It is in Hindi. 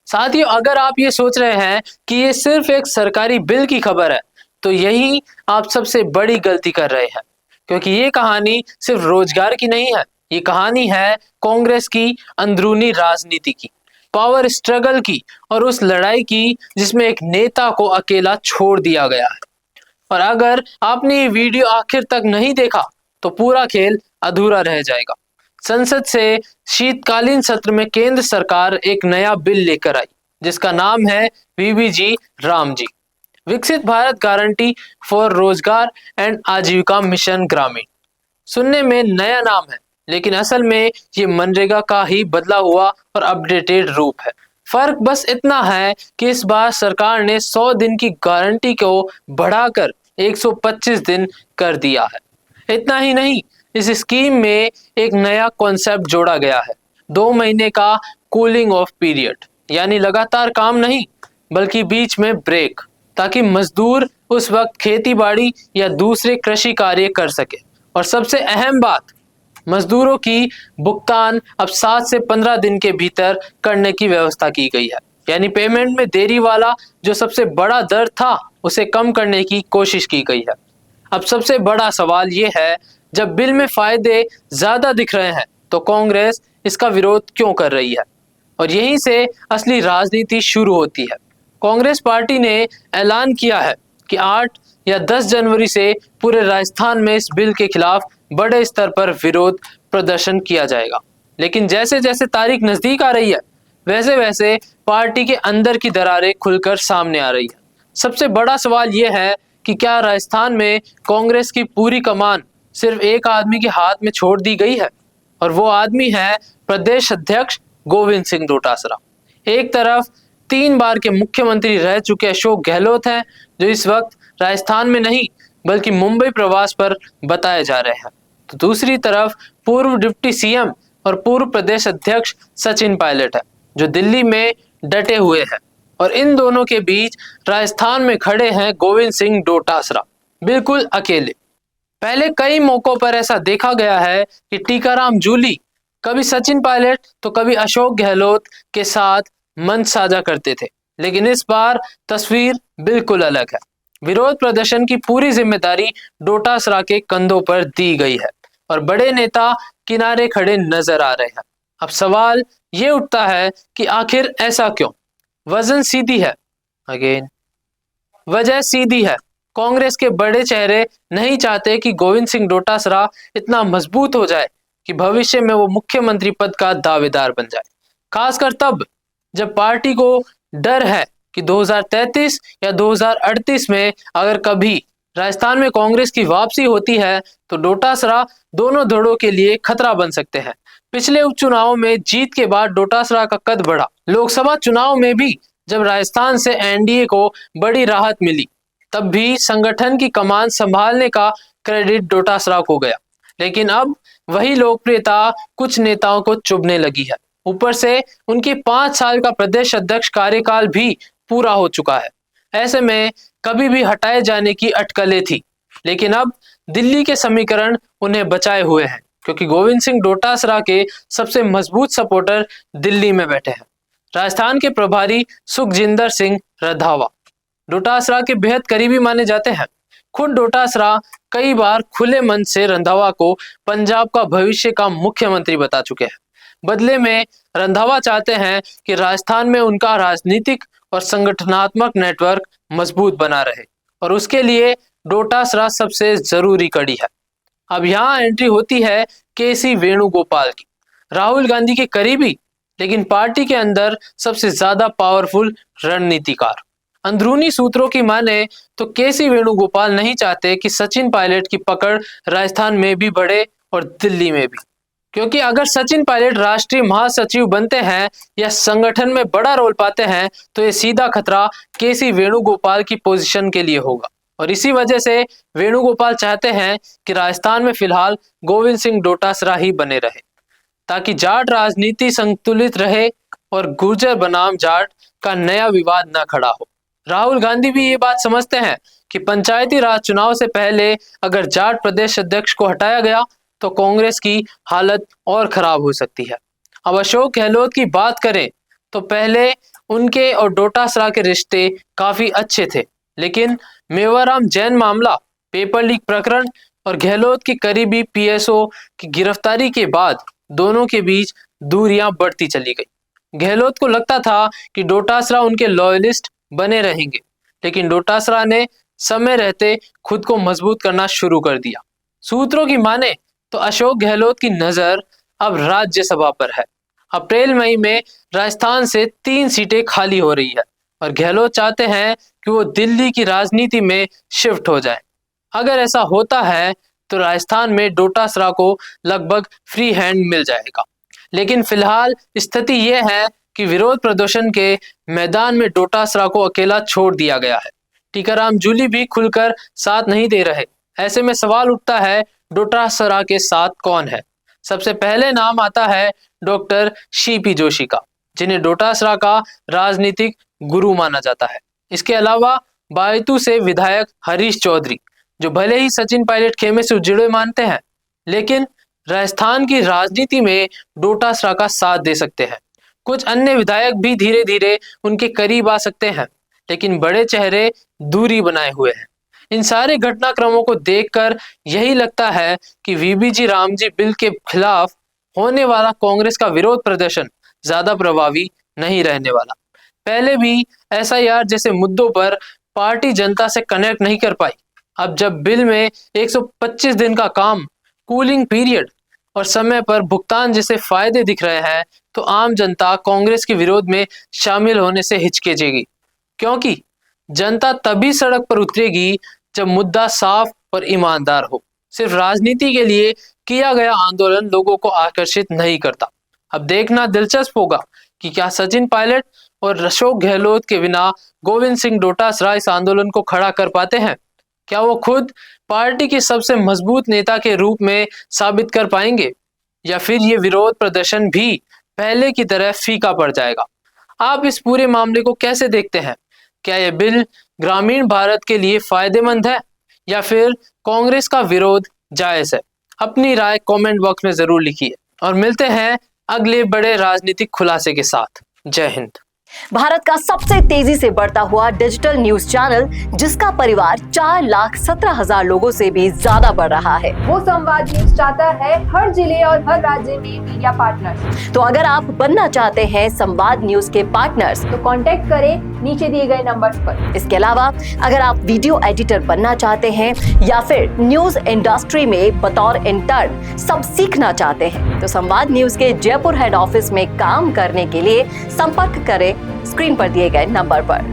साथियों, अगर आप ये सोच रहे हैं कि ये सिर्फ एक सरकारी बिल की खबर है, तो यही आप सबसे बड़ी गलती कर रहे हैं। क्योंकि ये कहानी सिर्फ रोजगार की नहीं है, ये कहानी है कांग्रेस की अंदरूनी राजनीति की, पावर स्ट्रगल की और उस लड़ाई की जिसमें एक नेता को अकेला छोड़ दिया गया है। और अगर आपने ये वीडियो आखिर तक नहीं देखा, तो पूरा खेल अधूरा रह जाएगा। संसद से शीतकालीन सत्र में केंद्र सरकार एक नया बिल लेकर आई, जिसका नाम है वीबीजी रामजी, विकसित भारत गारंटी फॉर रोजगार एंड आजीविका मिशन ग्रामीण। सुनने में नया नाम है, लेकिन असल में ये मनरेगा का ही बदला हुआ और अपडेटेड रूप है। फर्क बस इतना है कि इस बार सरकार ने 100 दिन की गारंटी को बढ़ाकर 125 दिन कर दिया है। इतना ही नहीं, इस स्कीम में एक नया कॉन्सेप्ट जोड़ा गया है, 2 महीने का कूलिंग ऑफ पीरियड, यानी लगातार काम नहीं बल्कि बीच में ब्रेक, ताकि मजदूर उस वक्त खेती बाड़ी या दूसरे कृषि कार्य कर सके। और सबसे अहम बात, मजदूरों की भुगतान अब 7 से 15 दिन के भीतर करने की व्यवस्था की गई है, यानी पेमेंट में देरी वाला जो सबसे बड़ा दर था उसे कम करने की कोशिश की गई है। अब सबसे बड़ा सवाल ये है, जब बिल में फायदे ज्यादा दिख रहे हैं तो कांग्रेस इसका विरोध क्यों कर रही है? और यहीं से असली राजनीति शुरू होती है। कांग्रेस पार्टी ने ऐलान किया है कि 8 या 10 जनवरी से पूरे राजस्थान में इस बिल के खिलाफ बड़े स्तर पर विरोध प्रदर्शन किया जाएगा। लेकिन जैसे जैसे तारीख नजदीक आ रही है, वैसे वैसे पार्टी के अंदर की दरारें खुलकर सामने आ रही है। सबसे बड़ा सवाल यह है कि क्या राजस्थान में कांग्रेस की पूरी कमान सिर्फ एक आदमी के हाथ में छोड़ दी गई है? और वो आदमी है प्रदेश अध्यक्ष गोविंद सिंह डोटासरा। एक तरफ 3 बार के मुख्यमंत्री रह चुके अशोक गहलोत हैं, जो इस वक्त राजस्थान में नहीं बल्कि मुंबई प्रवास पर बताए जा रहे हैं। तो दूसरी तरफ पूर्व डिप्टी सीएम और पूर्व प्रदेश अध्यक्ष सचिन पायलट है, जो दिल्ली में डटे हुए हैं। और इन दोनों के बीच राजस्थान में खड़े हैं गोविंद सिंह डोटासरा, बिल्कुल अकेले। पहले कई मौकों पर ऐसा देखा गया है कि टीकाराम जूली कभी सचिन पायलट तो कभी अशोक गहलोत के साथ मंच साझा करते थे, लेकिन इस बार तस्वीर बिल्कुल अलग है। विरोध प्रदर्शन की पूरी जिम्मेदारी डोटासरा के कंधों पर दी गई है और बड़े नेता किनारे खड़े नजर आ रहे हैं। अब सवाल ये उठता है कि आखिर ऐसा क्यों? वजन सीधी है, अगेन वजह सीधी है। कांग्रेस के बड़े चेहरे नहीं चाहते कि गोविंद सिंह डोटासरा इतना मजबूत हो जाए कि भविष्य में वो मुख्यमंत्री पद का दावेदार बन जाए, खासकर तब जब पार्टी को डर है कि 2033 या 2038 में अगर कभी राजस्थान में कांग्रेस की वापसी होती है तो डोटासरा दोनों धड़ों के लिए खतरा बन सकते हैं। पिछले उपचुनाव में जीत के बाद डोटासरा का कद बढ़ा। लोकसभा चुनाव में भी जब राजस्थान से एनडीए को बड़ी राहत मिली, तब भी संगठन की कमान संभालने का क्रेडिट डोटासरा को गया। लेकिन अब वही लोकप्रियता कुछ नेताओं को चुभने लगी है। ऊपर से उनके 5 साल का प्रदेश अध्यक्ष कार्यकाल भी पूरा हो चुका है। ऐसे में कभी भी हटाए जाने की अटकलें थी, लेकिन अब दिल्ली के समीकरण उन्हें बचाए हुए हैं, क्योंकि गोविंद सिंह डोटासरा के सबसे मजबूत सपोर्टर दिल्ली में बैठे हैं। राजस्थान के प्रभारी सुखजिंदर सिंह रंधावा डोटासरा के बेहद करीबी माने जाते हैं। खुद डोटासरा कई बार खुले मन से रंधावा को पंजाब का भविष्य का मुख्यमंत्री बता चुके हैं। बदले में रंधावा चाहते हैं कि राजस्थान में उनका राजनीतिक और संगठनात्मक नेटवर्क मजबूत बना रहे, और उसके लिए डोटासरा सबसे जरूरी कड़ी है। अब यहाँ एंट्री होती है केसी वेणुगोपाल की, राहुल गांधी के करीबी लेकिन पार्टी के अंदर सबसे ज्यादा पावरफुल रणनीतिकार। अंदरूनी सूत्रों की माने तो केसी वेणुगोपाल नहीं चाहते कि सचिन पायलट की पकड़ राजस्थान में भी बढ़े और दिल्ली में भी, क्योंकि अगर सचिन पायलट राष्ट्रीय महासचिव बनते हैं या संगठन में बड़ा रोल पाते हैं तो ये सीधा खतरा केसी वेणुगोपाल की पोजीशन के लिए होगा। और इसी वजह से वेणुगोपाल चाहते हैं कि राजस्थान में फिलहाल गोविंद सिंह डोटासरा ही बने रहे, ताकि जाट राजनीति संतुलित रहे और गुर्जर बनाम जाट का नया विवाद न खड़ा हो। राहुल गांधी भी ये बात समझते हैं कि पंचायती राज चुनाव से पहले अगर जाट प्रदेश अध्यक्ष को हटाया गया तो कांग्रेस की हालत और खराब हो सकती है। अब अशोक गहलोत की बात करें तो पहले उनके और डोटासरा के रिश्ते काफी अच्छे थे, लेकिन मेवाराम जैन मामला, पेपर लीक प्रकरण और गहलोत की करीबी पीएसओ की गिरफ्तारी के बाद दोनों के बीच दूरियां बढ़ती चली गई। गहलोत को लगता था कि डोटासरा उनके लॉयलिस्ट बने रहेंगे, लेकिन डोटासरा ने समय रहते खुद को मजबूत करना शुरू कर दिया। सूत्रों की माने तो अशोक गहलोत की नजर अब राज्यसभा पर है। अप्रैल मई में राजस्थान से 3 सीटें खाली हो रही है और गहलोत चाहते हैं कि वो दिल्ली की राजनीति में शिफ्ट हो जाए। अगर ऐसा होता है तो राजस्थान में डोटासरा को लगभग फ्री हैंड मिल जाएगा। लेकिन फिलहाल स्थिति यह है कि विरोध प्रदर्शन के मैदान में डोटासरा को अकेला छोड़ दिया गया है। टीकाराम जूली भी खुलकर साथ नहीं दे रहे। ऐसे में सवाल उठता है, डोटासरा के साथ कौन है? सबसे पहले नाम आता है डॉक्टर सीपी जोशी का, जिन्हें डोटासरा का राजनीतिक गुरु माना जाता है। इसके अलावा बायतू से विधायक हरीश चौधरी, जो भले ही सचिन पायलट खेमे से जुड़े मानते हैं, लेकिन राजस्थान की राजनीति में डोटासरा का साथ दे सकते हैं। कुछ अन्य विधायक भी धीरे धीरे उनके करीब आ सकते हैं, लेकिन बड़े चेहरे दूरी बनाए हुए हैं। इन सारे घटनाक्रमों को देखकर यही लगता है कि वीबीजी रामजी बिल के खिलाफ होने वाला कांग्रेस का विरोध प्रदर्शन ज्यादा प्रभावी नहीं रहने वाला। पहले भी एसआईआर जैसे मुद्दों पर पार्टी जनता से कनेक्ट नहीं कर पाई। अब जब बिल में 125 दिन का काम, कूलिंग पीरियड और समय पर भुगतान जैसे फायदे दिख रहे हैं, तो आम जनता कांग्रेस के विरोध में शामिल होने से हिचकिचाएगी, क्योंकि जनता तभी सड़क पर उतरेगी जब मुद्दा साफ और ईमानदार हो। सिर्फ राजनीति के लिए किया गया आंदोलन लोगों को आकर्षित नहीं करता। अब देखना दिलचस्प होगा कि क्या सचिन पायलट और अशोक गहलोत के बिना गोविंद सिंह डोटासरा इस आंदोलन को खड़ा कर पाते हैं। क्या वो खुद पार्टी के सबसे मजबूत नेता के रूप में साबित कर पाएंगे, या फिर ये विरोध प्रदर्शन भी पहले की तरह फीका पड़ जाएगा? आप इस पूरे मामले को कैसे देखते हैं? क्या यह बिल ग्रामीण भारत के लिए फायदेमंद है, या फिर कांग्रेस का विरोध जायज है? अपनी राय कमेंट बॉक्स में जरूर लिखिए और मिलते हैं अगले बड़े राजनीतिक खुलासे के साथ। जय हिंद। भारत का सबसे तेजी से बढ़ता हुआ डिजिटल न्यूज चैनल, जिसका परिवार 4,17,000 लोगों से भी ज्यादा बढ़ रहा है, वो संवाद न्यूज चाहता है हर जिले और हर राज्य में मीडिया पार्टनर्स। तो अगर आप बनना चाहते हैं संवाद न्यूज के पार्टनर्स, तो कांटेक्ट करें नीचे दिए गए नंबर पर। इसके अलावा अगर आप वीडियो एडिटर बनना चाहते हैं या फिर न्यूज इंडस्ट्री में बतौर इंटर्न सब सीखना चाहते हैं, तो संवाद न्यूज के जयपुर हेड ऑफिस में काम करने के लिए संपर्क करें स्क्रीन पर दिए गए नंबर पर।